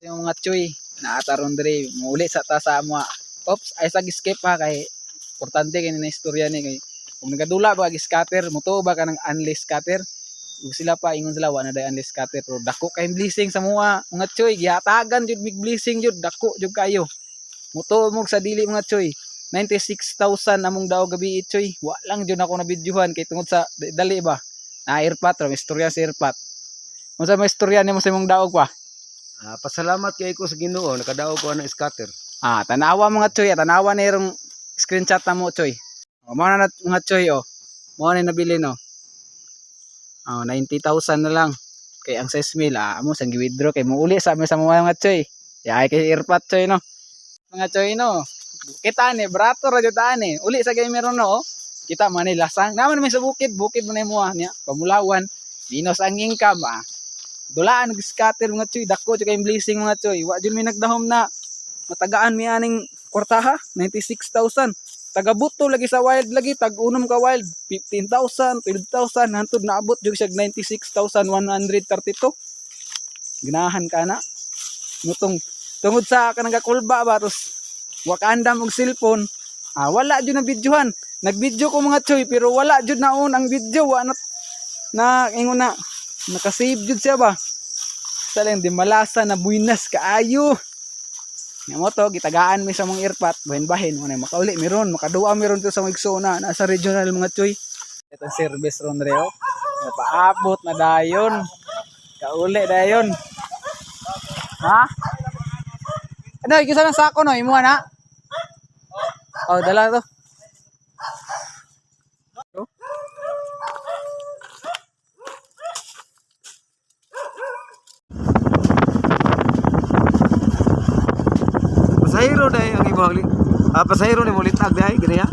Yung mga choy naataron diri muli sa ta sa mga ops ay sag escape ha kay importante kay na istorya ni kay kung nagadula ba scatter muto ba ka ng unless scatter ug sila pa ingon sila wa na day unless scatter pero dako kay blessing sa mga choy gihatagan jud big blessing jud dako jud kayo muto mo sa dili mga choy 96,000 among daw gabi choy wa lang jud ako na videohan kay tungod sa dali ba na airpat ro istorya sa airpat unsa may istorya nimo sa imong daog pa. Pasalamat kay ko sa Ginoo nakadaog ko ng scatter. Tanawa mga choy, tanawa na yung screenshot na mo choy. Mo na mga choy mo na nabili no. 90,000 na lang. Kay ang 6,000 amo sang gi-withdraw kay mo uli sa mga choy. Yay kay airpat choy no. Mga choy no. Kita ni brato ra jud ani. Uli sa gamer no. Kita man ni lasang. Naman may sa bukid mo na mo niya. Pamulawan. Minus ang income dulaan nag-scatter mga choy dako kay blessing mga choy wa jud mi nagdahom na matagaan mi aning kwartaha 96,000 taga buto lagi sa wild lagi tag unom ka wild 15,000 12,000 hantod naabot jud siya 96,132 ginahan ka na mutong tungod sa kanang kulba ba tos wa ka andam og cellphone wala jud na videohan nagvideo ko mga choy pero wala jud naon ang video wa na ingon na nakasave jud siya ba sa lang di malasa na buinas kaayo nga mo to gitagaan mi sa mga airpat bahin-bahin mo na makauli meron makaduwa meron to sa mga igsona nasa regional mga choy itong service ron reo paabot na dayon kauli dayon ha ano ikisa ng sako no imo na dala to Pasahero dai ang imong pasahero ni mo litag dai gani ha.